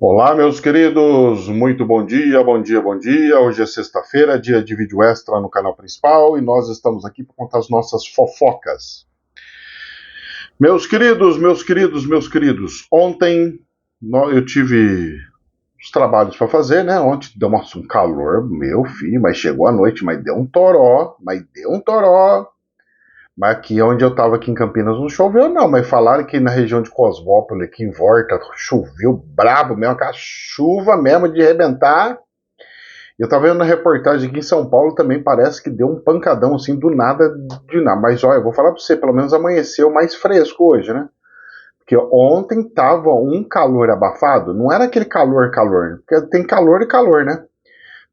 Olá, meus queridos, muito bom dia, bom dia, bom dia. Hoje é sexta-feira, dia de vídeo extra no canal principal e nós estamos aqui para contar as nossas fofocas. Meus queridos, meus queridos, meus queridos, ontem eu tive os trabalhos para fazer, né? Ontem deu um calor, meu filho, mas chegou a noite, mas deu um toró, Mas aqui onde eu tava aqui em Campinas não choveu não, mas falaram que na região de Cosmópolis, aqui em Volta, choveu brabo mesmo, aquela chuva mesmo de arrebentar. Eu tava vendo na reportagem aqui em São Paulo também, parece que deu um pancadão assim do nada de nada. Mas olha, eu vou falar pra você, pelo menos amanheceu mais fresco hoje, né? Porque ontem tava um calor abafado, não era aquele calor, porque tem calor e calor, né?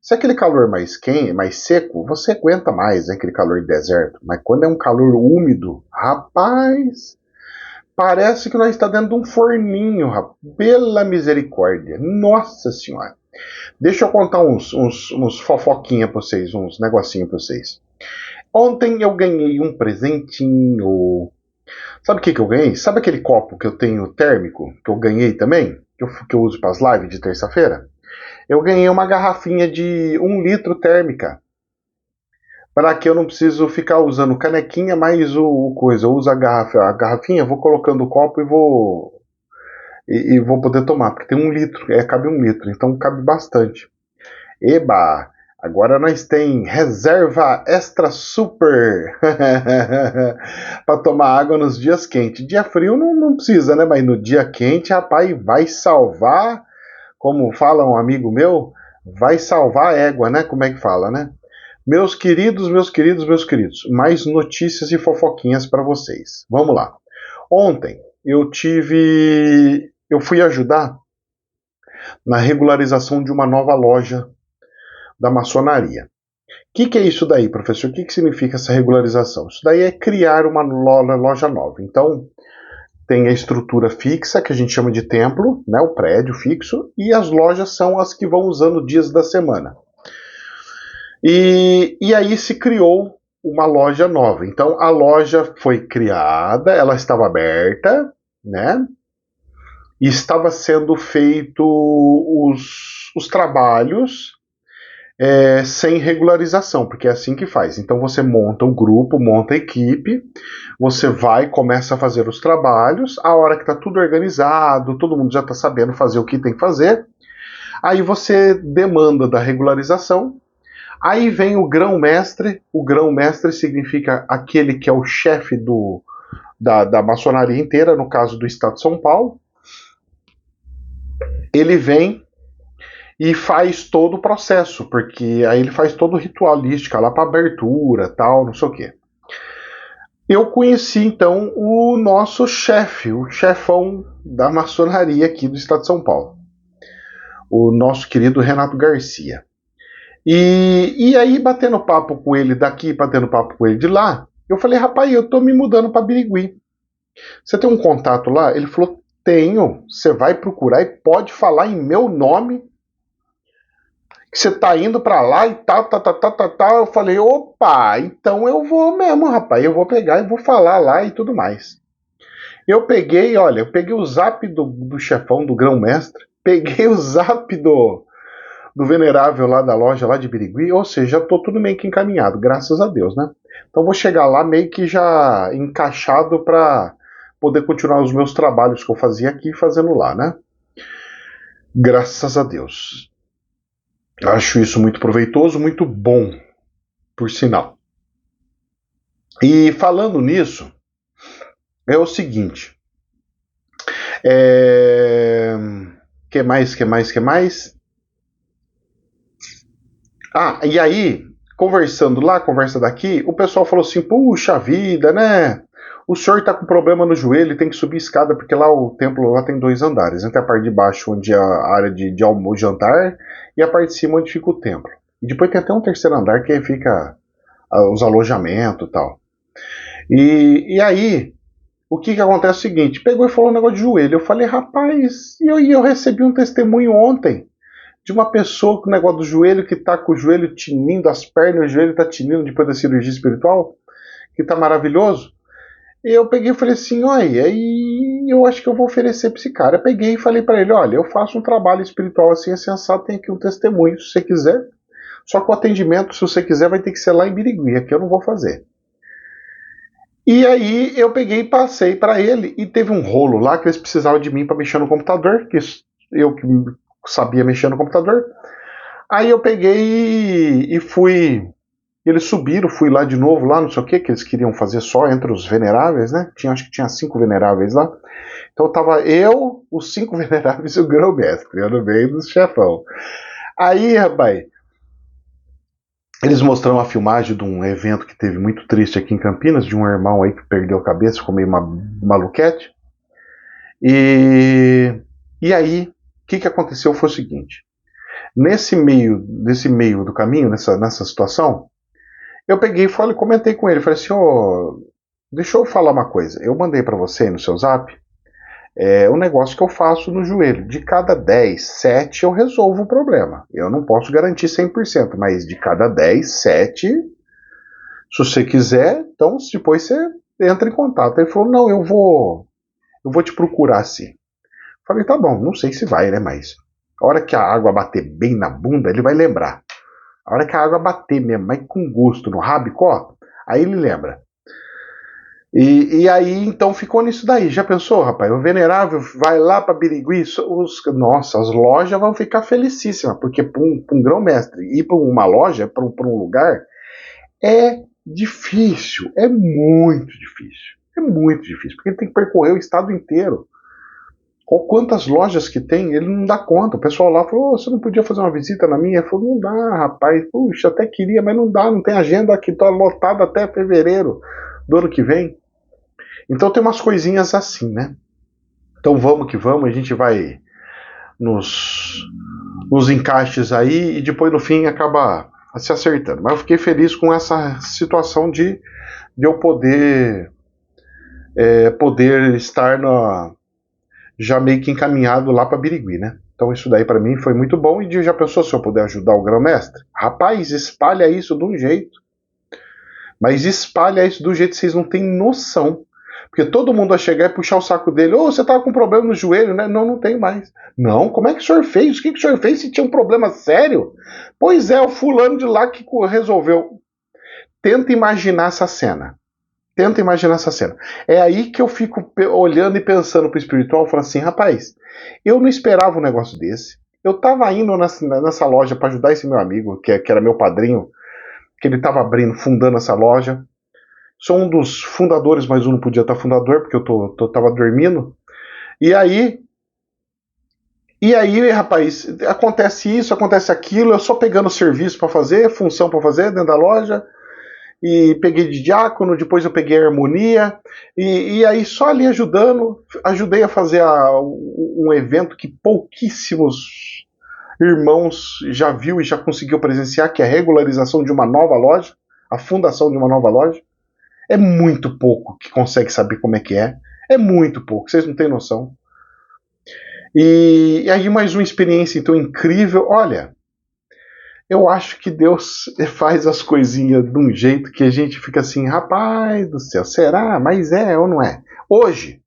Se é aquele calor mais quente, mais seco, você aguenta mais, né, aquele calor de deserto. Mas quando é um calor úmido, rapaz, parece que nós está dentro de um forninho, rapaz. Pela misericórdia. Nossa senhora. Deixa eu contar uns fofoquinha pra vocês, uns negocinho pra vocês. Ontem eu ganhei um presentinho. Sabe o que eu ganhei? Sabe aquele copo que eu tenho térmico, que eu ganhei também? Que eu uso para as lives de terça-feira? Eu ganhei uma garrafinha de 1 litro térmica. Para que eu não preciso ficar usando canequinha mais o coisa. Eu uso a garrafinha, vou colocando o copo e vou poder tomar, porque tem 1 litro, cabe 1 litro, então cabe bastante. Eba! Agora nós tem reserva extra super para tomar água nos dias quentes. Dia frio não precisa, né? Mas no dia quente, rapaz, vai salvar, como fala um amigo meu, vai salvar a égua, né? Como é que fala, né? Meus queridos, meus queridos, meus queridos, mais notícias e fofoquinhas para vocês. Vamos lá. Ontem eu fui ajudar na regularização de uma nova loja da maçonaria. O que é isso daí, professor? O que significa essa regularização? Isso daí é criar uma loja nova. Então, tem a estrutura fixa, que a gente chama de templo, né, o prédio fixo, e as lojas são as que vão usando dias da semana. E aí se criou uma loja nova. Então, a loja foi criada, ela estava aberta, né? E estava sendo feito os trabalhos sem regularização, porque é assim que faz. Então você monta o grupo, monta a equipe, você vai, começa a fazer os trabalhos, a hora que está tudo organizado, todo mundo já está sabendo fazer o que tem que fazer, aí você demanda da regularização, aí vem o grão-mestre significa aquele que é o chefe da maçonaria inteira, no caso do estado de São Paulo, ele vem e faz todo o processo, porque aí ele faz todo o ritualística lá para abertura, tal, não sei o quê. Eu conheci então o nosso chefe, o chefão da maçonaria aqui do estado de São Paulo, o nosso querido Renato Garcia. E aí, batendo papo com ele daqui, batendo papo com ele de lá, eu falei, rapaz, eu tô me mudando para Birigui. Você tem um contato lá? Ele falou, tenho. Você vai procurar e pode falar em meu nome que você tá indo para lá e tal. Eu falei, opa, então eu vou mesmo, rapaz. Eu vou pegar e vou falar lá e tudo mais. Eu peguei o zap do chefão, do grão-mestre, peguei o zap do venerável lá da loja lá de Birigui, ou seja, tô tudo meio que encaminhado, graças a Deus, né? Então vou chegar lá meio que já encaixado para poder continuar os meus trabalhos que eu fazia aqui fazendo lá, né? Graças a Deus. Acho isso muito proveitoso, muito bom, por sinal. E falando nisso, é o seguinte. Que mais? Ah, e aí, conversando lá, conversa daqui, o pessoal falou assim, puxa vida, né? O senhor tá com problema no joelho, tem que subir escada, porque lá o templo lá tem 2 andares. Tem a parte de baixo, onde é a área de almoço, jantar, e a parte de cima, onde fica o templo. E depois tem até um terceiro andar, que aí fica os alojamentos e tal. E aí, o que acontece é o seguinte, pegou e falou um negócio de joelho. Eu falei, rapaz, e eu recebi um testemunho ontem de uma pessoa com o negócio do joelho, que tá com o joelho tinindo, as pernas, o joelho tá tinindo depois da cirurgia espiritual, que tá maravilhoso. Eu peguei e falei assim, olha, aí eu acho que eu vou oferecer para esse cara. Eu peguei e falei para ele, olha, eu faço um trabalho espiritual assim, sensato, tem aqui um testemunho, se você quiser. Só que o atendimento, se você quiser, vai ter que ser lá em Birigui, aqui eu não vou fazer. E aí eu peguei e passei para ele, e teve um rolo lá que eles precisavam de mim para mexer no computador, que eu que sabia mexer no computador. Aí eu peguei e fui. Eles subiram, fui lá de novo, lá não sei o que eles queriam fazer só entre os veneráveis, né? Acho que tinha 5 veneráveis lá. Então tava eu, os 5 veneráveis e o grão-mestre, eu no meio dos chefão. Aí, rapaz, eles mostraram a filmagem de um evento que teve muito triste aqui em Campinas, de um irmão aí que perdeu a cabeça, ficou meio maluquete. E aí, o que aconteceu foi o seguinte. Nesse meio do caminho, nessa situação, eu peguei e comentei com ele, falei assim, deixa eu falar uma coisa, eu mandei para você no seu zap um negócio que eu faço no joelho, de cada 10, 7 eu resolvo o problema, eu não posso garantir 100%, mas de cada 10, 7, se você quiser, então depois você entra em contato. Ele falou, não, eu vou te procurar assim. Falei, tá bom, não sei se vai, né, mas a hora que a água bater bem na bunda, ele vai lembrar. A hora que a água bater mesmo, mas com gosto no rabicó, aí ele lembra. E aí, então, ficou nisso daí. Já pensou, rapaz? O Venerável vai lá para Birigui, nossa, as lojas vão ficar felicíssimas, porque para um grão-mestre ir para uma loja, para um lugar, é difícil, é muito difícil. É muito difícil, porque ele tem que percorrer o estado inteiro. Quantas lojas que tem, ele não dá conta. O pessoal lá falou, você não podia fazer uma visita na minha? Ele falou, não dá, rapaz. Puxa, até queria, mas não dá, não tem agenda aqui, tá lotado até fevereiro do ano que vem. Então tem umas coisinhas assim, né? Então vamos que vamos, a gente vai nos encaixes aí e depois no fim acaba se acertando. Mas eu fiquei feliz com essa situação de eu poder estar já meio que encaminhado lá para Birigui, né? Então isso daí para mim foi muito bom. E já pensou se eu puder ajudar o grão-mestre? Rapaz, espalha isso de um jeito. Mas espalha isso do jeito que vocês não têm noção. Porque todo mundo vai chegar e puxar o saco dele. Ô, você tava com problema no joelho, né? Não, não tenho mais. Não, como é que o senhor fez? O que o senhor fez se tinha um problema sério? Pois é, o fulano de lá que resolveu. Tenta imaginar essa cena. Tenta imaginar essa cena. É aí que eu fico olhando e pensando pro espiritual e falo assim, rapaz, eu não esperava um negócio desse. Eu tava indo nessa loja para ajudar esse meu amigo, que era meu padrinho, que ele tava fundando essa loja. Sou um dos fundadores, mas eu não podia estar fundador, porque eu tava dormindo. E aí, rapaz, acontece isso, acontece aquilo, eu só pegando serviço para fazer, função para fazer dentro da loja, e peguei de diácono, depois eu peguei a harmonia, e aí só ali ajudando, ajudei a fazer um evento que pouquíssimos irmãos já viu e já conseguiu presenciar, que é a regularização de uma nova loja, a fundação de uma nova loja. É muito pouco que consegue saber como é que é. É muito pouco, vocês não têm noção. E aí mais uma experiência então incrível. Olha, eu acho que Deus faz as coisinhas de um jeito que a gente fica assim, rapaz do céu, será? Mas é ou não é? Hoje,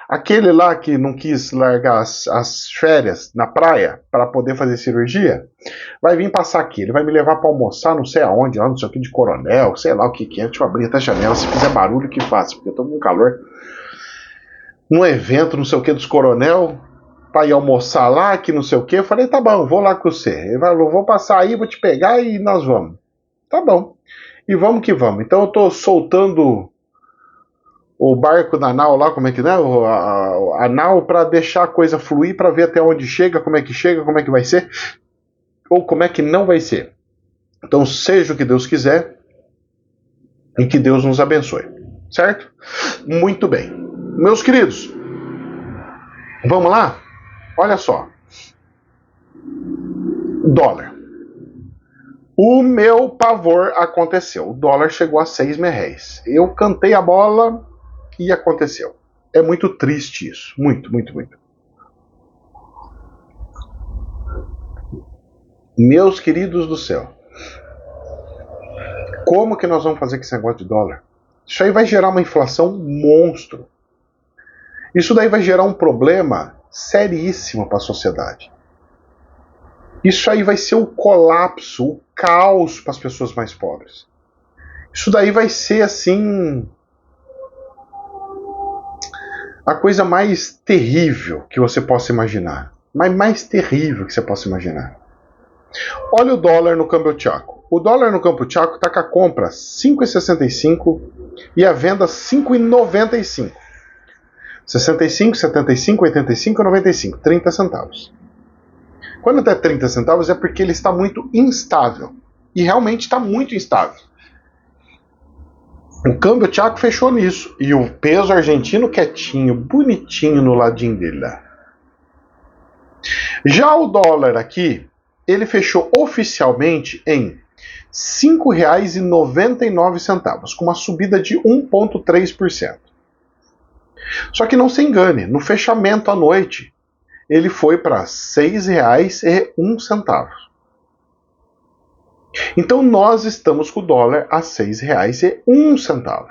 aquele lá que não quis largar as férias na praia para poder fazer cirurgia, vai vir passar aqui. Ele vai me levar para almoçar não sei aonde, lá não sei o que de Coronel, sei lá o que é. Deixa eu abrir até a janela, se fizer barulho que faça, porque eu tô com calor. Num evento, não sei o que, dos Coronel, para ir almoçar lá, que não sei o que. Eu falei, tá bom, vou lá com você. Ele falou, vou passar aí, vou te pegar e nós vamos. Tá bom. E vamos que vamos. Então eu tô soltando o barco da nau lá, como é que é? A nau para deixar a coisa fluir, para ver até onde chega, como é que vai ser, ou como é que não vai ser. Então seja o que Deus quiser e que Deus nos abençoe. Certo? Muito bem. Meus queridos, vamos lá? Olha só. Dólar. O meu pavor aconteceu. O dólar chegou a 6 reais. Eu cantei a bola e aconteceu. É muito triste isso. Muito, muito, muito. Meus queridos do céu. Como que nós vamos fazer com esse negócio de dólar? Isso aí vai gerar uma inflação monstro. Isso daí vai gerar um problema seríssimo para a sociedade. Isso aí vai ser o colapso, o caos para as pessoas mais pobres. Isso daí vai ser, assim, a coisa mais terrível que você possa imaginar. Mas mais terrível que você possa imaginar. Olha o dólar no câmbio Chaco. O dólar no câmbio Chaco está com a compra 5,65 e a venda 5,95. 65, 75, 85 e 95. 30 centavos. Quando até 30 centavos é porque ele está muito instável. E realmente está muito instável. O câmbio Chaco fechou nisso. E o peso argentino quietinho, bonitinho no ladinho dele lá. Já o dólar aqui, ele fechou oficialmente em R$ 5,99, com uma subida de 1,3%. Só que não se engane, no fechamento à noite, ele foi para R$ 6,01. Então nós estamos com o dólar a R$ 6,01.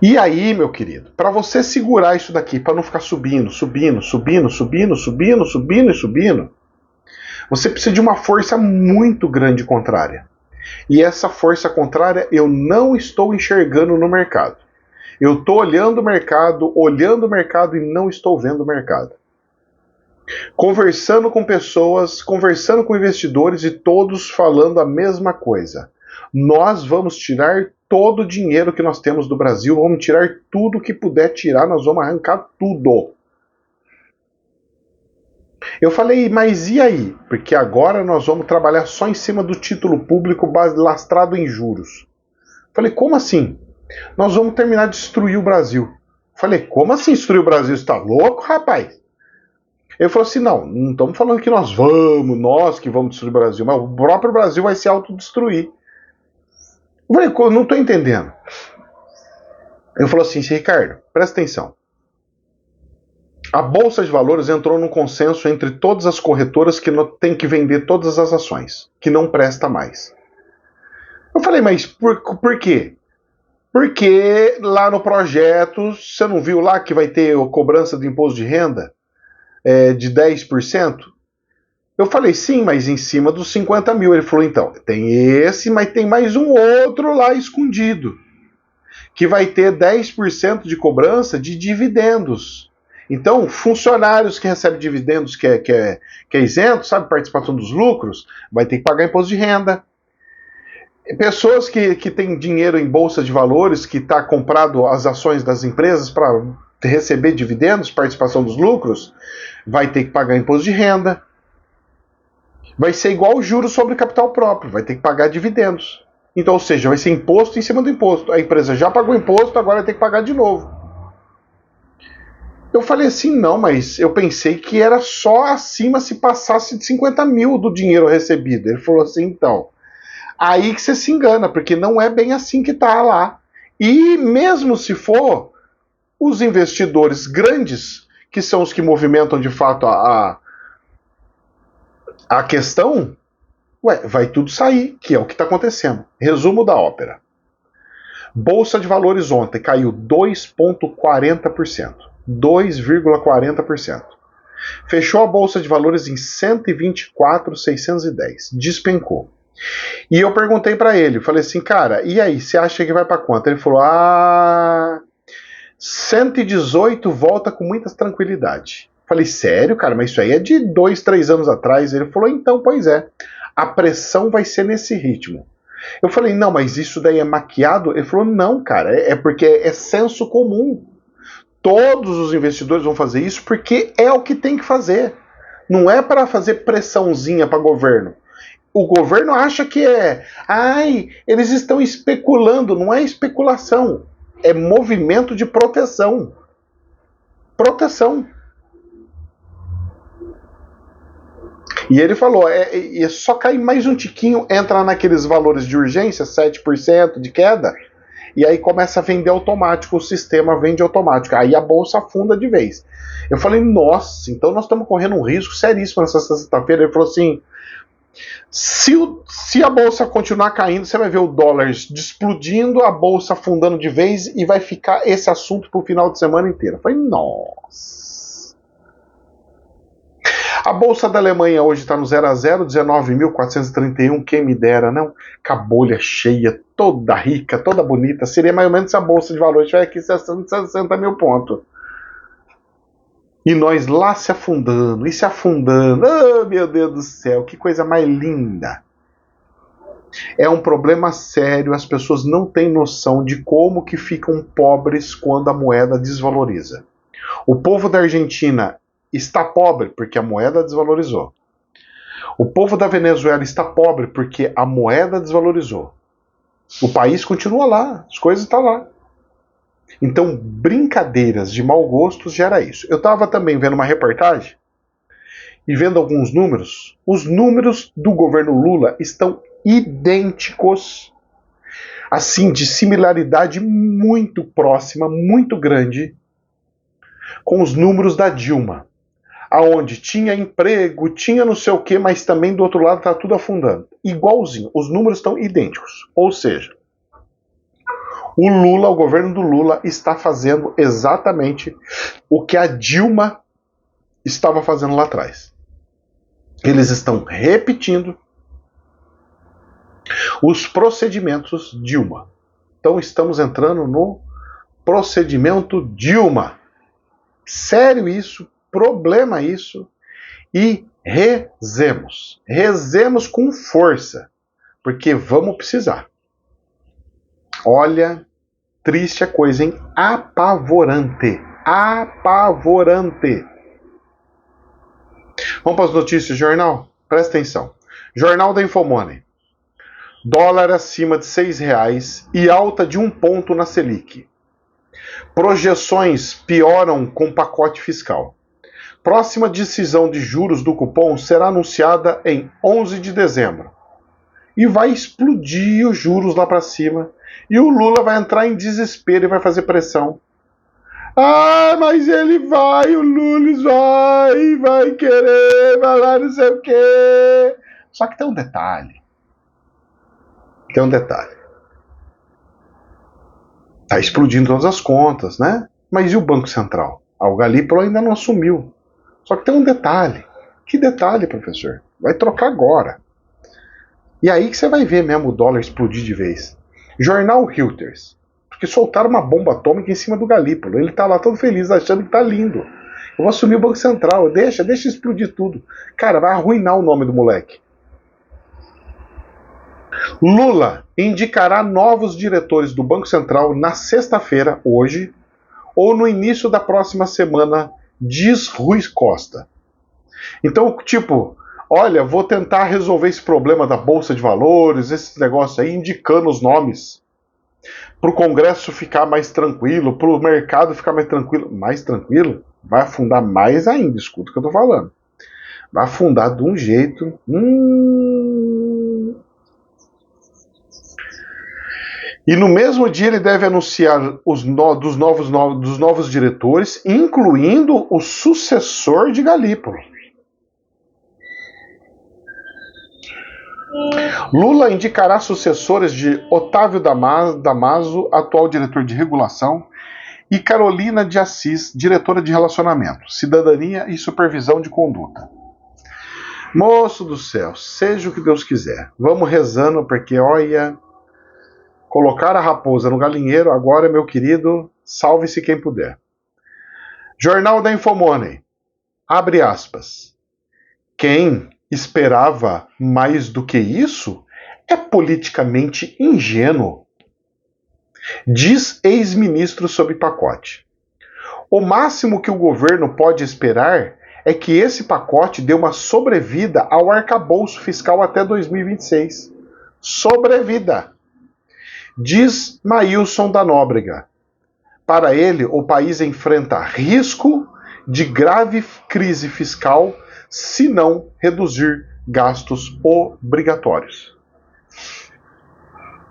E aí, meu querido, para você segurar isso daqui, para não ficar subindo, você precisa de uma força muito grande contrária. E essa força contrária eu não estou enxergando no mercado. Eu estou olhando o mercado e não estou vendo o mercado. Conversando com pessoas, conversando com investidores e todos falando a mesma coisa. Nós vamos tirar todo o dinheiro que nós temos do Brasil, vamos tirar tudo que puder tirar, nós vamos arrancar tudo. Eu falei, mas e aí? Porque agora nós vamos trabalhar só em cima do título público lastrado em juros. Falei, como assim? Nós vamos terminar de destruir o Brasil. Falei, como assim destruir o Brasil? Você tá louco, rapaz? Ele falou assim, não estamos falando que nós que vamos destruir o Brasil, mas o próprio Brasil vai se autodestruir. Eu falei, eu não estou entendendo. Ele falou assim, Ricardo, presta atenção. A Bolsa de Valores entrou num consenso entre todas as corretoras que tem que vender todas as ações, que não presta mais. Eu falei, mas por quê? Porque lá no projeto, você não viu lá que vai ter a cobrança do imposto de renda de 10%? Eu falei, sim, mas em cima dos 50 mil. Ele falou, então, tem esse, mas tem mais um outro lá escondido, que vai ter 10% de cobrança de dividendos. Então, funcionários que recebem dividendos que é isento, sabe, participação dos lucros, vai ter que pagar imposto de renda. Pessoas que têm dinheiro em bolsa de valores, que está comprado as ações das empresas para receber dividendos, participação dos lucros, vai ter que pagar imposto de renda. Vai ser igual o juros sobre capital próprio, vai ter que pagar dividendos. Então, ou seja, vai ser imposto em cima do imposto. A empresa já pagou imposto, agora vai ter que pagar de novo. Eu falei assim, não, mas eu pensei que era só acima se passasse de 50 mil do dinheiro recebido. Ele falou assim, então, aí que você se engana, porque não é bem assim que tá lá. E mesmo se for, os investidores grandes, que são os que movimentam de fato a questão, vai tudo sair, que é o que está acontecendo. Resumo da ópera. Bolsa de Valores ontem caiu 2,40%. 2,40%. Fechou a Bolsa de Valores em 124.610. Despencou. E eu perguntei para ele, falei assim, cara, e aí, você acha que vai para quanto? Ele falou, 118 volta com muita tranquilidade. Falei, sério, cara, mas isso aí é de 2, 3 anos atrás. Ele falou, então, pois é, a pressão vai ser nesse ritmo. Eu falei, não, mas isso daí é maquiado? Ele falou, não, cara, é porque é senso comum. Todos os investidores vão fazer isso porque é o que tem que fazer. Não é para fazer pressãozinha para governo. O governo acha que eles estão especulando. Não é especulação, é movimento de proteção. Proteção. E ele falou, é só cair mais um tiquinho, entra naqueles valores de urgência, 7% de queda, e aí começa a vender automático, o sistema vende automático, aí a bolsa afunda de vez. Eu falei, nossa, então nós estamos correndo um risco seríssimo nessa sexta-feira. Ele falou assim, Se a bolsa continuar caindo, você vai ver o dólar explodindo, a bolsa afundando de vez e vai ficar esse assunto pro final de semana inteiro. Eu falei, nossa. A bolsa da Alemanha hoje está no 0 a 0, 19.431, quem me dera, não? Com a bolha cheia, toda rica, toda bonita. Seria mais ou menos se a bolsa de valores estiver aqui 60 mil pontos. E nós lá se afundando, e se afundando. Oh, meu Deus do céu, que coisa mais linda. É um problema sério, as pessoas não têm noção de como que ficam pobres quando a moeda desvaloriza. O povo da Argentina está pobre porque a moeda desvalorizou. O povo da Venezuela está pobre porque a moeda desvalorizou. O país continua lá, as coisas estão lá. Então, brincadeiras de mau gosto gera isso. Eu estava também vendo uma reportagem e vendo alguns números. Os números do governo Lula estão idênticos, assim, de similaridade muito próxima, muito grande, com os números da Dilma, aonde tinha emprego, tinha não sei o que, mas também do outro lado está tudo afundando. Igualzinho, os números estão idênticos. Ou seja, o Lula, o governo do Lula, está fazendo exatamente o que a Dilma estava fazendo lá atrás. Eles estão repetindo os procedimentos Dilma. Então estamos entrando no procedimento Dilma. Sério isso, problema isso. E rezemos. Rezemos com força, porque vamos precisar. Olha, triste a coisa, hein? Apavorante. Apavorante. Vamos para as notícias do jornal? Presta atenção. Jornal da Infomoney. Dólar acima de R$6 e alta de 1 ponto na Selic. Projeções pioram com pacote fiscal. Próxima decisão de juros do cupom será anunciada em 11 de dezembro. E vai explodir os juros lá para cima. E o Lula vai entrar em desespero e vai fazer pressão. Ah, mas ele vai, o Lula vai querer, vai lá não sei o quê. Só que tem um detalhe. Tá explodindo todas as contas, né? Mas e o Banco Central? O Galípolo ainda não assumiu. Só que tem um detalhe. Que detalhe, professor? Vai trocar agora. E aí que você vai ver mesmo o dólar explodir de vez. Jornal Reuters. Porque soltaram uma bomba atômica em cima do Galípolo. Ele tá lá todo feliz, achando que tá lindo. Eu vou assumir o Banco Central. Deixa explodir tudo. Cara, vai arruinar o nome do moleque. Lula indicará novos diretores do Banco Central na sexta-feira, hoje, ou no início da próxima semana, diz Rui Costa. Então, tipo, olha, vou tentar resolver esse problema da Bolsa de Valores, esse negócio aí, indicando os nomes, para o Congresso ficar mais tranquilo, para o mercado ficar mais tranquilo. Mais tranquilo? Vai afundar mais ainda, escuta o que eu tô falando. Vai afundar de um jeito... E no mesmo dia ele deve anunciar dos novos diretores, incluindo o sucessor de Galípolo. Lula indicará sucessores de Otávio Damaso, atual diretor de regulação, e Carolina de Assis, diretora de relacionamento, cidadania e supervisão de conduta. Moço do céu, seja o que Deus quiser. Vamos rezando, porque olha... Colocar a raposa no galinheiro agora, meu querido, salve-se quem puder. Jornal da Infomoney. Abre aspas. Quem esperava mais do que isso é politicamente ingênuo, diz ex-ministro sob pacote. O máximo que o governo pode esperar é que esse pacote dê uma sobrevida ao arcabouço fiscal até 2026. Sobrevida! Diz Maílson da Nóbrega. Para ele, o país enfrenta risco de grave crise fiscal se não reduzir gastos obrigatórios.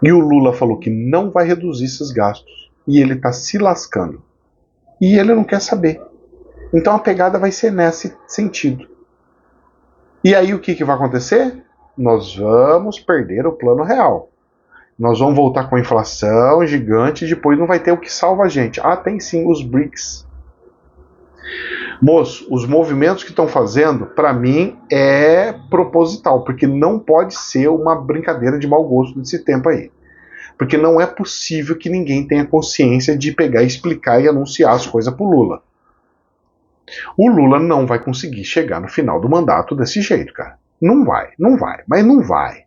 E o Lula falou que não vai reduzir esses gastos. E ele está se lascando. E ele não quer saber. Então a pegada vai ser nesse sentido. E aí o que vai acontecer? nós vamos perder o plano real. Nós vamos voltar com a inflação gigante e depois não vai ter o que salva a gente. Ah, tem sim os BRICS. Moço, os movimentos que estão fazendo, para mim, é proposital, porque não pode ser uma brincadeira de mau gosto desse tempo aí. Porque não é possível que ninguém tenha consciência de pegar, explicar e anunciar as coisas pro Lula. O Lula não vai conseguir chegar no final do mandato desse jeito, cara. Não vai, mas não vai.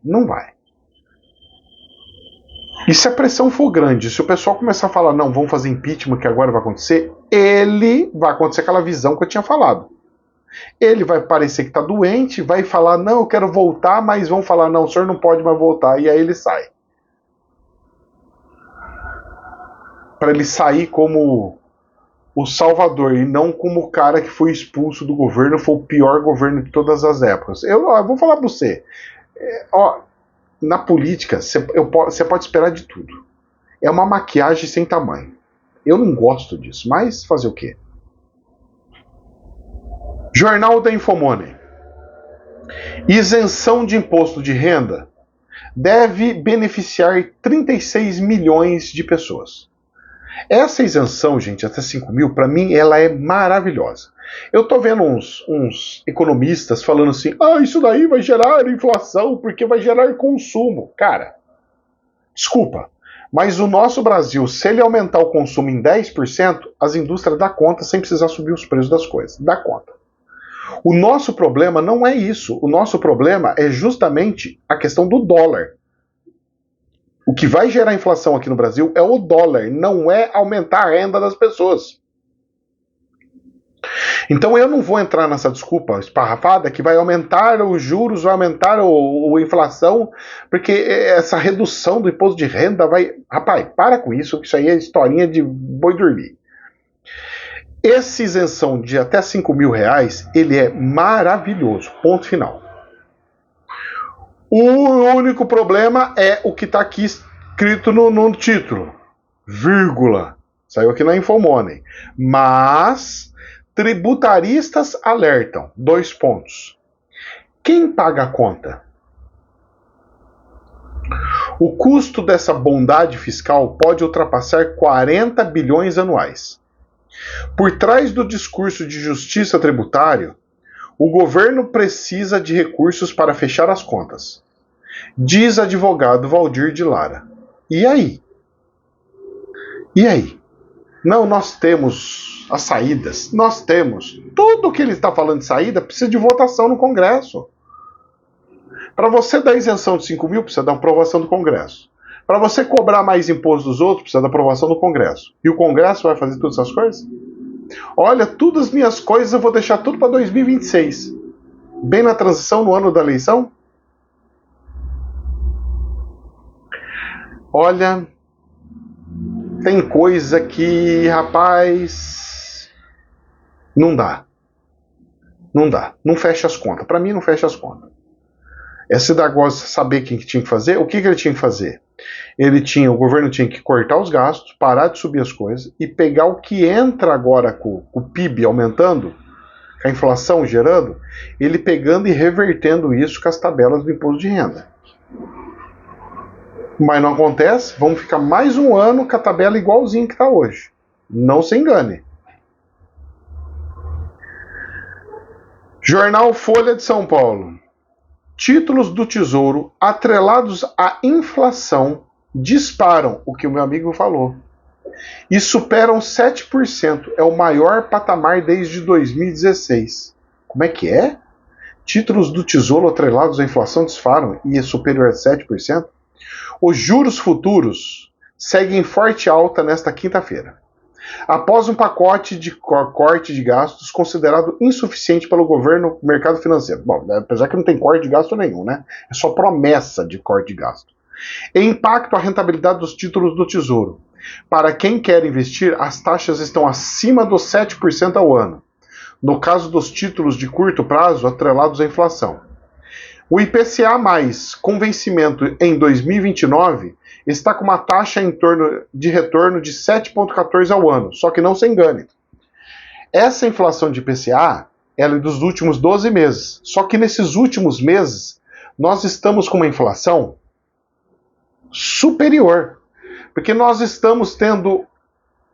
E se a pressão for grande, se o pessoal começar a falar, não, vamos fazer impeachment, que agora vai acontecer, ele vai acontecer aquela visão que eu tinha falado. Ele vai parecer que está doente, vai falar, não, eu quero voltar, mas vão falar, não, o senhor não pode mais voltar, e aí ele sai. Para ele sair como o salvador, e não como o cara que foi expulso do governo, foi o pior governo de todas as épocas. Eu vou falar para você, na política, você pode esperar de tudo. É uma maquiagem sem tamanho. Eu não gosto disso, mas fazer o quê? Jornal da Infomoney. Isenção de imposto de renda deve beneficiar 36 milhões de pessoas. Essa isenção, gente, até 5 mil, para mim, ela é maravilhosa. Eu tô vendo uns economistas falando assim, isso daí vai gerar inflação, porque vai gerar consumo. Cara, desculpa, mas o nosso Brasil, se ele aumentar o consumo em 10%, as indústrias dão conta sem precisar subir os preços das coisas. Dá conta. O nosso problema não é isso. O nosso problema é justamente a questão do dólar. O que vai gerar inflação aqui no Brasil é o dólar, não é aumentar a renda das pessoas. Então eu não vou entrar nessa desculpa esparrafada que vai aumentar os juros, vai aumentar a inflação, porque essa redução do imposto de renda vai... Rapaz, para com isso, que isso aí é historinha de boi dormir. Essa isenção de até 5 mil reais, ele é maravilhoso, ponto final. O único problema é o que está aqui escrito no título, vírgula, saiu aqui na Infomoney, mas tributaristas alertam, 2 pontos. Quem paga a conta? O custo dessa bondade fiscal pode ultrapassar 40 bilhões anuais. Por trás do discurso de justiça tributária, o governo precisa de recursos para fechar as contas, diz advogado Valdir de Lara. E aí? E aí? Não, nós temos as saídas, nós temos. Tudo que ele está falando de saída precisa de votação no Congresso. Para você dar isenção de 5 mil, precisa da aprovação do Congresso. Para você cobrar mais imposto dos outros, precisa da aprovação do Congresso. E o Congresso vai fazer todas essas coisas? Olha, todas as minhas coisas eu vou deixar tudo para 2026. Bem na transição, no ano da eleição. Olha, tem coisa que, rapaz, não dá. Não dá. Não fecha as contas. Para mim, não fecha as contas. Esse negócio de saber o que tinha que fazer, o que ele tinha que fazer? O governo tinha que cortar os gastos, parar de subir as coisas e pegar o que entra agora com o PIB aumentando, com a inflação gerando, ele pegando e revertendo isso com as tabelas do imposto de renda. Mas não acontece, vamos ficar mais um ano com a tabela igualzinha que está hoje. Não se engane. Jornal Folha de São Paulo. Títulos do Tesouro atrelados à inflação disparam, o que o meu amigo falou, e superam 7%. É o maior patamar desde 2016. Como é que é? Títulos do Tesouro atrelados à inflação disparam e é superior a 7%? Os juros futuros seguem forte alta nesta quinta-feira, após um pacote de corte de gastos considerado insuficiente pelo governo no mercado financeiro. Bom, apesar que não tem corte de gasto nenhum, né? É só promessa de corte de gasto. E impacto à rentabilidade dos títulos do Tesouro. Para quem quer investir, as taxas estão acima dos 7% ao ano, no caso dos títulos de curto prazo atrelados à inflação. O IPCA+, com vencimento em 2029, está com uma taxa de retorno de 7,14% ao ano. Só que não se engane. Essa inflação de IPCA ela é dos últimos 12 meses. Só que nesses últimos meses nós estamos com uma inflação superior, porque nós estamos tendo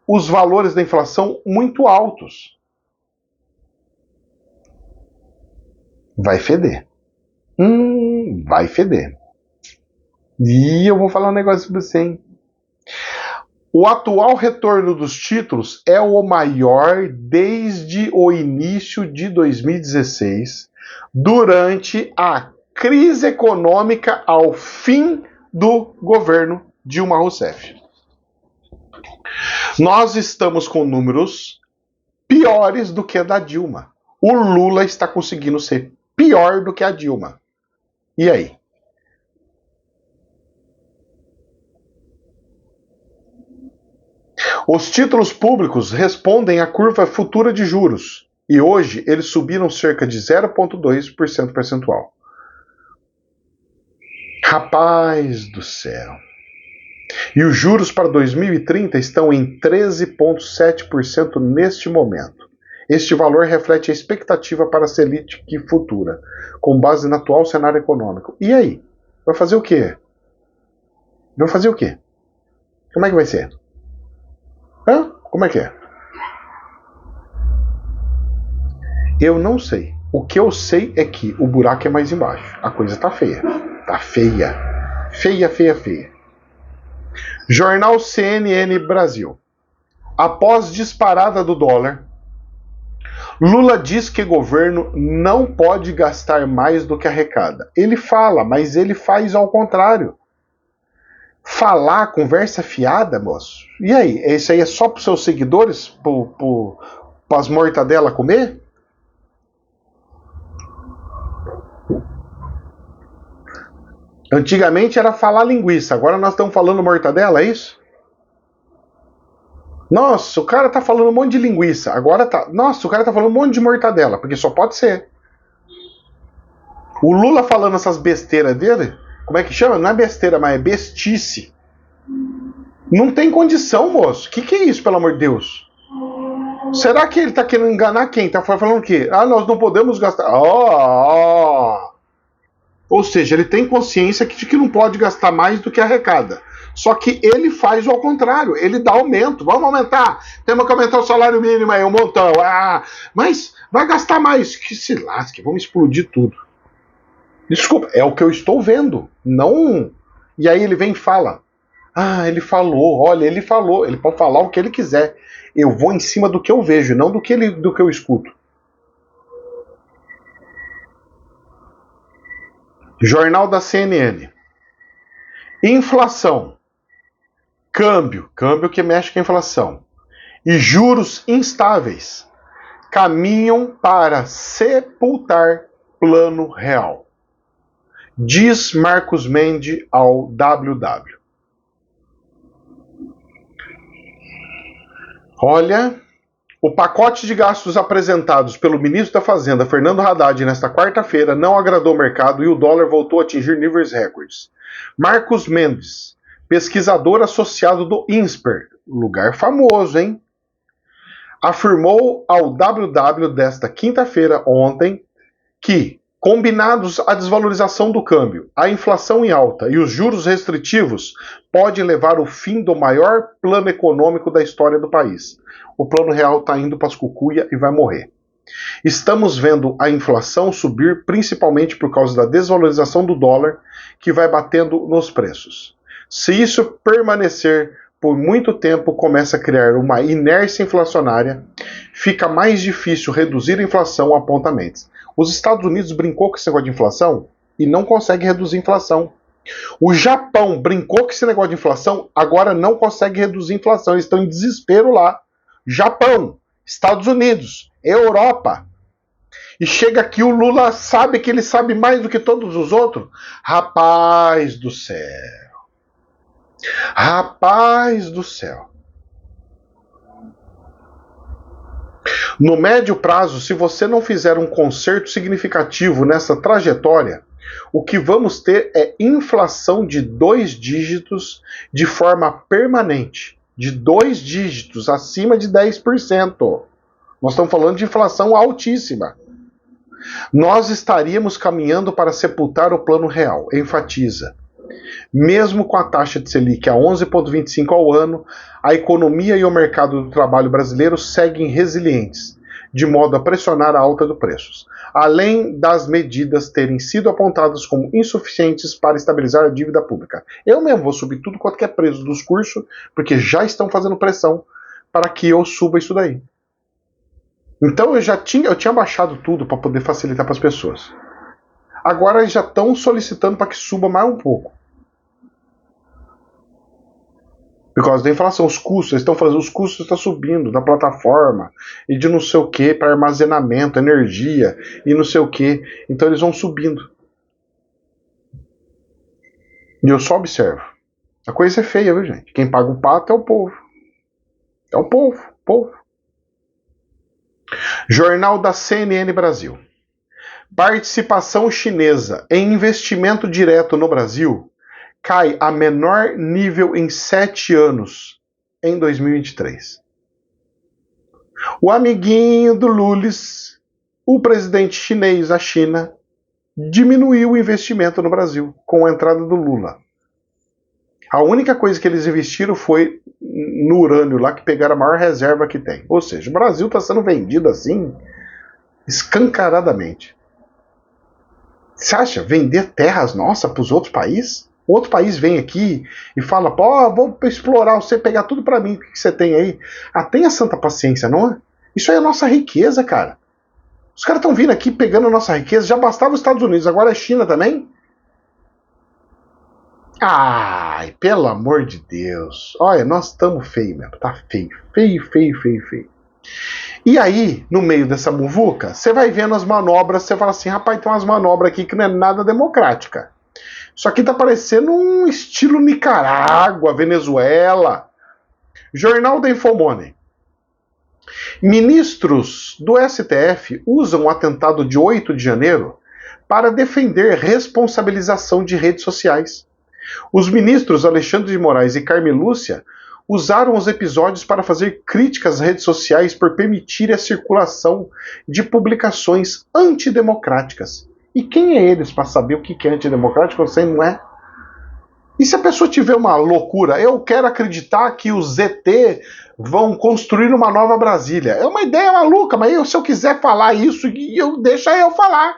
os valores da inflação muito altos. Vai feder. Vai feder. E eu vou falar um negócio pra você, hein? O atual retorno dos títulos é o maior desde o início de 2016, durante a crise econômica ao fim do governo Dilma Rousseff. Nós estamos com números piores do que a da Dilma. O Lula está conseguindo ser pior do que a Dilma. E aí? Os títulos públicos respondem à curva futura de juros, e hoje eles subiram cerca de 0,2% percentual. Rapaz do céu. E os juros para 2030 estão em 13,7% neste momento. Este valor reflete a expectativa para a Selic futura, com base no atual cenário econômico. E aí? Vai fazer o quê? Vai fazer o quê? Como é que vai ser? Como é que é? Eu não sei. O que eu sei é que o buraco é mais embaixo. A coisa tá feia. Tá feia. Feia, feia, feia. Jornal CNN Brasil. Após disparada do dólar, Lula diz que governo não pode gastar mais do que arrecada. Ele fala, mas ele faz ao contrário. Falar, conversa fiada, moço. E aí? Isso aí é só para os seus seguidores? Para as mortadelas comer? Antigamente era falar linguiça, agora nós estamos falando mortadela, é isso? Nossa, o cara tá falando um monte de linguiça, agora tá. Nossa, o cara tá falando um monte de mortadela, porque só pode ser. O Lula falando essas besteiras dele, como é que chama? Não é besteira, mas é bestice. Não tem condição, moço. O que é isso, pelo amor de Deus? Será que ele tá querendo enganar quem? Tá falando o quê? Nós não podemos gastar. Ou seja, ele tem consciência de que não pode gastar mais do que arrecada. Só que ele faz o ao contrário, ele dá aumento. Vamos aumentar, temos que aumentar o salário mínimo aí, um montão. Mas vai gastar mais. Que se lasque, vamos explodir tudo. Desculpa, é o que eu estou vendo. Não. E aí ele vem e fala. Ele falou, olha, ele falou. Ele pode falar o que ele quiser. Eu vou em cima do que eu vejo, não do que eu escuto. Jornal da CNN. Inflação. Câmbio que mexe com a inflação. E juros instáveis caminham para sepultar Plano Real. Diz Marcos Mendes ao WW. Olha, o pacote de gastos apresentados pelo ministro da Fazenda, Fernando Haddad, nesta quarta-feira não agradou o mercado e o dólar voltou a atingir níveis recordes. Marcos Mendes, pesquisador associado do INSPER, lugar famoso, hein? Afirmou ao WW desta quinta-feira, ontem, que, combinados a desvalorização do câmbio, a inflação em alta e os juros restritivos, pode levar ao fim do maior plano econômico da história do país. O Plano Real está indo para as cucuia e vai morrer. Estamos vendo a inflação subir principalmente por causa da desvalorização do dólar, que vai batendo nos preços. Se isso permanecer por muito tempo, começa a criar uma inércia inflacionária, fica mais difícil reduzir a inflação, apontamentos. Os Estados Unidos brincou com esse negócio de inflação e não consegue reduzir a inflação. O Japão brincou com esse negócio de inflação, agora não consegue reduzir a inflação. Eles estão em desespero lá. Japão, Estados Unidos, Europa. E chega aqui o Lula sabe que ele sabe mais do que todos os outros. Rapaz do céu. Rapaz do céu. No médio prazo, se você não fizer um conserto significativo nessa trajetória, o que vamos ter é inflação de 2 dígitos de forma permanente. De 2 dígitos, acima de 10%. Nós estamos falando de inflação altíssima. Nós estaríamos caminhando para sepultar o Plano Real, enfatiza. Mesmo com a taxa de Selic a 11,25 ao ano, a economia e o mercado do trabalho brasileiro seguem resilientes, de modo a pressionar a alta dos preços, além das medidas terem sido apontadas como insuficientes para estabilizar a dívida pública. Eu mesmo vou subir tudo quanto que é preço dos cursos, porque já estão fazendo pressão para que eu suba isso daí. Então eu tinha baixado tudo para poder facilitar para as pessoas. Agora eles já estão solicitando para que suba mais um pouco. Por causa da inflação, os custos, eles estão fazendo, os custos estão subindo da plataforma e de não sei o que para armazenamento, energia e não sei o que. Então eles vão subindo. E eu só observo. A coisa é feia, viu, gente? Quem paga o pato é o povo. É o povo. Jornal da CNN Brasil. Participação chinesa em investimento direto no Brasil cai a menor nível em 7 anos, em 2023. O amiguinho do Lulis, o presidente chinês da China, diminuiu o investimento no Brasil com a entrada do Lula. A única coisa que eles investiram foi no urânio lá, que pegaram a maior reserva que tem. Ou seja, o Brasil está sendo vendido assim, escancaradamente. Você acha vender terras nossas para os outros países? O outro país vem aqui e fala, vou explorar você, pegar tudo para mim, o que você tem aí? Tenha santa paciência, não é? Isso aí é a nossa riqueza, cara. Os caras estão vindo aqui pegando a nossa riqueza, já bastava os Estados Unidos, agora é China também? Ai, pelo amor de Deus. Olha, nós estamos feio mesmo, tá feio. Feio. E aí, no meio dessa muvuca, você vai vendo as manobras, você fala assim, rapaz, tem umas manobras aqui que não é nada democrática. Isso aqui tá parecendo um estilo Nicarágua, Venezuela. Jornal da Infomoney. Ministros do STF usam o atentado de 8 de janeiro para defender responsabilização de redes sociais. Os ministros Alexandre de Moraes e Carmen Lúcia usaram os episódios para fazer críticas às redes sociais por permitir a circulação de publicações antidemocráticas. E quem é eles para saber o que é antidemocrático? Você não é? E se a pessoa tiver uma loucura, eu quero acreditar que os ZT vão construir uma nova Brasília. É uma ideia maluca, mas se eu quiser falar isso, deixa eu falar.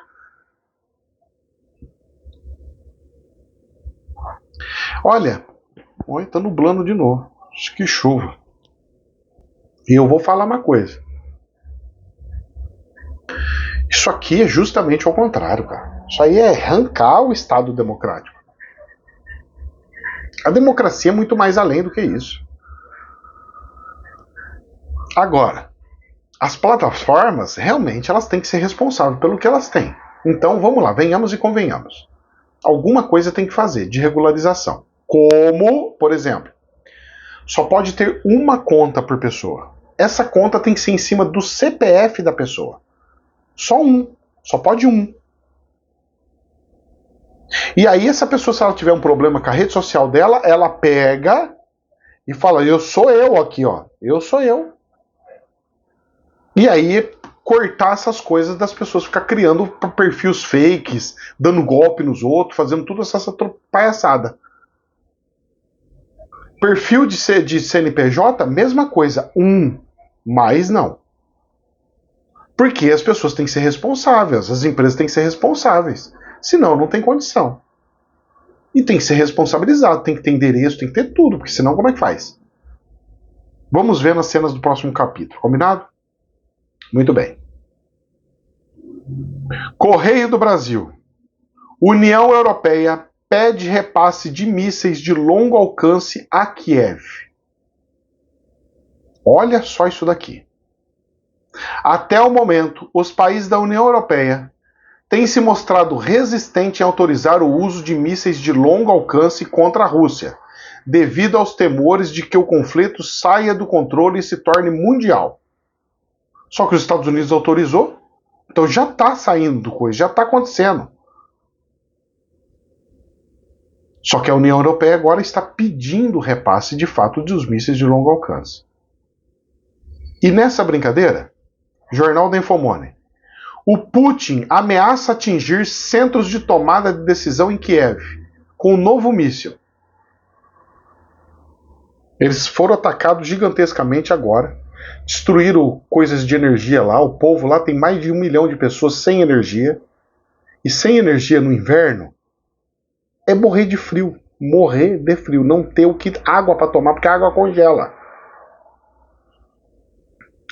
Olha, tá nublando de novo. Acho que chuva. E eu vou falar uma coisa. Isso aqui é justamente ao contrário, cara. Isso aí é arrancar o Estado democrático. A democracia é muito mais além do que isso. Agora, as plataformas, realmente, elas têm que ser responsáveis pelo que elas têm. Então, vamos lá, venhamos e convenhamos. Alguma coisa tem que fazer de regularização. Como, por exemplo, só pode ter uma conta por pessoa. Essa conta tem que ser em cima do CPF da pessoa. Só pode um. E aí essa pessoa, se ela tiver um problema com a rede social dela, ela pega e fala, eu sou eu aqui, ó. Eu sou eu. E aí cortar essas coisas das pessoas ficar criando perfis fakes, dando golpe nos outros, fazendo tudo essa palhaçada. Perfil de CNPJ, mesma coisa. Mas não. Porque as pessoas têm que ser responsáveis, as empresas têm que ser responsáveis. Senão não tem condição. E tem que ser responsabilizado, tem que ter endereço, tem que ter tudo, porque senão como é que faz? Vamos ver nas cenas do próximo capítulo, combinado? Muito bem. Correio do Brasil. União Europeia pede repasse de mísseis de longo alcance a Kiev. Olha só isso daqui. Até o momento, os países da União Europeia têm se mostrado resistentes em autorizar o uso de mísseis de longo alcance contra a Rússia, devido aos temores de que o conflito saia do controle e se torne mundial. Só que os Estados Unidos autorizou, então já está saindo do coisa, já está acontecendo. Só que a União Europeia agora está pedindo repasse de fato dos mísseis de longo alcance. E nessa brincadeira, Jornal da Infomoney, O Putin ameaça atingir centros de tomada de decisão em Kiev com um novo míssil. Eles foram atacados gigantescamente agora. Destruíram coisas de energia lá. O povo lá tem mais de 1 milhão de pessoas sem energia. E sem energia no inverno é morrer de frio. Morrer de frio. Não ter água para tomar, porque a água congela.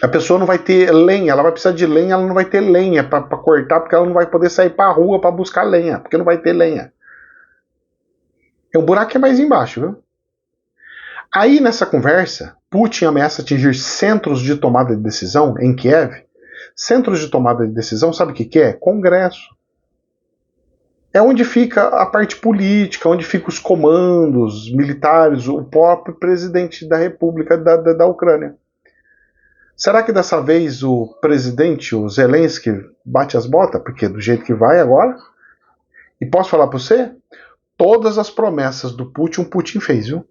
A pessoa não vai ter lenha. Ela vai precisar de lenha, ela não vai ter lenha para cortar, porque ela não vai poder sair para a rua para buscar lenha, porque não vai ter lenha. O buraco é mais embaixo, viu? Aí, nessa conversa, Putin ameaça atingir centros de tomada de decisão em Kiev. Centros de tomada de decisão, sabe o que é? Congresso. É onde fica a parte política, onde ficam os comandos militares, o próprio presidente da República da Ucrânia. Será que dessa vez o presidente, o Zelensky, bate as botas? Porque do jeito que vai agora. E posso falar para você? Todas as promessas do Putin, o Putin fez, viu?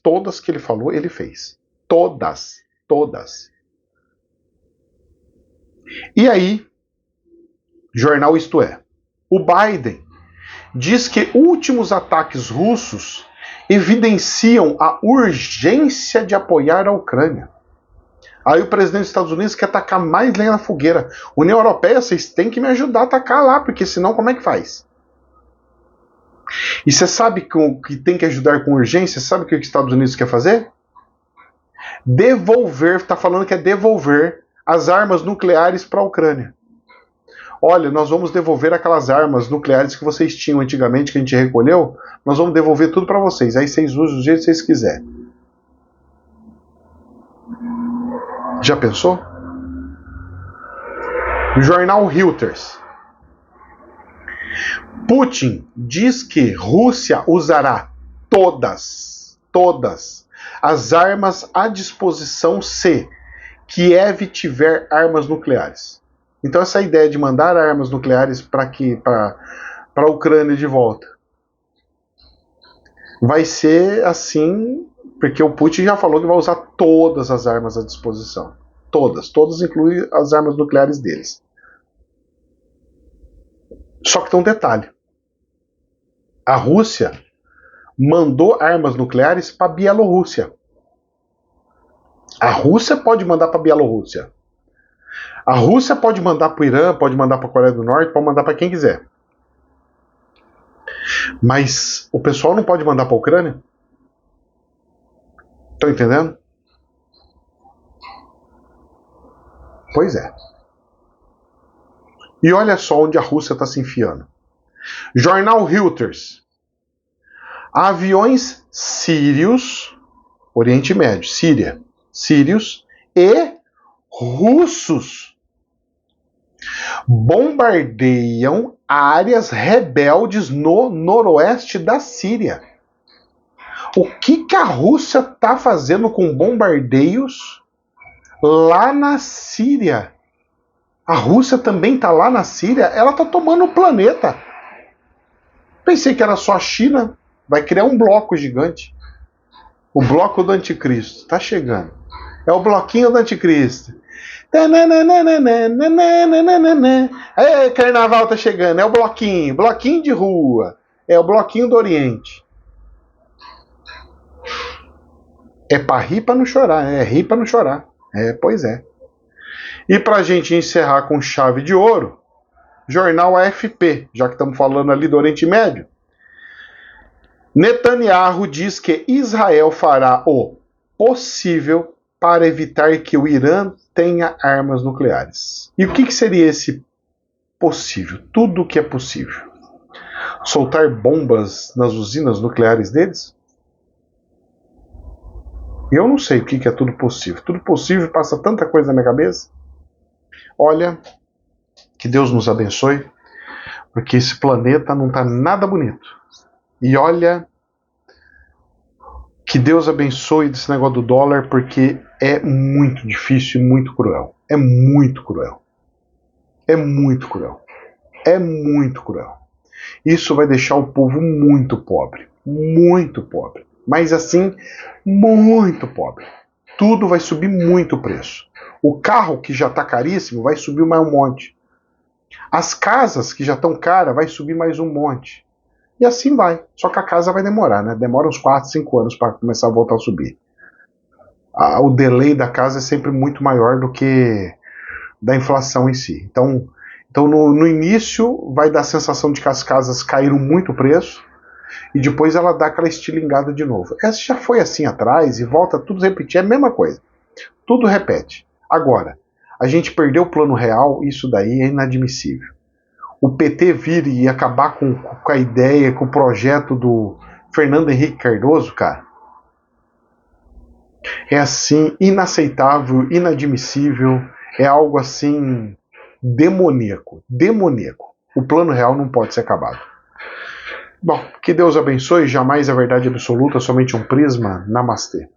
Todas que ele falou, ele fez. Todas. E aí, jornal Isto É, o Biden diz que últimos ataques russos evidenciam a urgência de apoiar a Ucrânia. Aí o presidente dos Estados Unidos quer tacar mais lenha na fogueira. União Europeia, vocês têm que me ajudar a atacar lá, porque senão como é que faz? E você sabe que tem que ajudar com urgência? Sabe o que os Estados Unidos quer fazer? Devolver, está falando que é devolver as armas nucleares para a Ucrânia. Olha, nós vamos devolver aquelas armas nucleares que vocês tinham antigamente, que a gente recolheu, nós vamos devolver tudo para vocês. Aí vocês usam do jeito que vocês quiserem. Já pensou? O jornal Reuters. Putin diz que Rússia usará todas as armas à disposição se Kiev tiver armas nucleares. Então essa ideia de mandar armas nucleares para a Ucrânia de volta vai ser assim, porque o Putin já falou que vai usar todas as armas à disposição. Todas incluem as armas nucleares deles. Só que tem um detalhe. A Rússia mandou armas nucleares para a Bielorrússia. A Rússia pode mandar para a Bielorrússia. A Rússia pode mandar para o Irã, pode mandar para a Coreia do Norte, pode mandar para quem quiser. Mas o pessoal não pode mandar para a Ucrânia? Estão entendendo? Pois é. E olha só onde a Rússia está se enfiando. Jornal Reuters. Aviões sírios, Oriente Médio, Síria, sírios e russos bombardeiam áreas rebeldes no noroeste da Síria. O que a Rússia está fazendo com bombardeios lá na Síria? A Rússia também está lá na Síria, ela está tomando o planeta. Pensei que era só a China, vai criar um bloco gigante. O bloco do anticristo, está chegando. É o bloquinho do anticristo. É, carnaval tá chegando, é o bloquinho de rua, é o bloquinho do Oriente. É pra rir pra não chorar, é rir pra não chorar. É, pois é. E pra gente encerrar com chave de ouro, jornal AFP, já que estamos falando ali do Oriente Médio. Netanyahu diz que Israel fará o possível para evitar que o Irã tenha armas nucleares. E o que seria esse possível? Tudo o que é possível. Soltar bombas nas usinas nucleares deles? Eu não sei o que é tudo possível. Tudo possível, passa tanta coisa na minha cabeça. Olha, que Deus nos abençoe, porque esse planeta não está nada bonito. E olha, que Deus abençoe desse negócio do dólar, porque é muito difícil e muito cruel. É muito cruel. É muito cruel. É muito cruel. Isso vai deixar o povo muito pobre. Muito pobre. Mas assim, muito pobre. Tudo vai subir muito o preço. O carro, que já está caríssimo, vai subir mais um monte. As casas que já estão caras, vai subir mais um monte. E assim vai. Só que a casa vai demorar, né? Demora uns 4, 5 anos para começar a voltar a subir. O delay da casa é sempre muito maior do que da inflação em si. Então no início vai dar a sensação de que as casas caíram muito o preço e depois ela dá aquela estilingada de novo. Essa já foi assim atrás e volta tudo a repetir, é a mesma coisa. Tudo repete. Agora, a gente perdeu o plano real, isso daí é inadmissível. O PT vir e acabar com a ideia, com o projeto do Fernando Henrique Cardoso, cara, é assim, inaceitável, inadmissível, é algo assim demoníaco, demoníaco. O plano real não pode ser acabado. Bom, que Deus abençoe, jamais a verdade absoluta, somente um prisma. Namastê.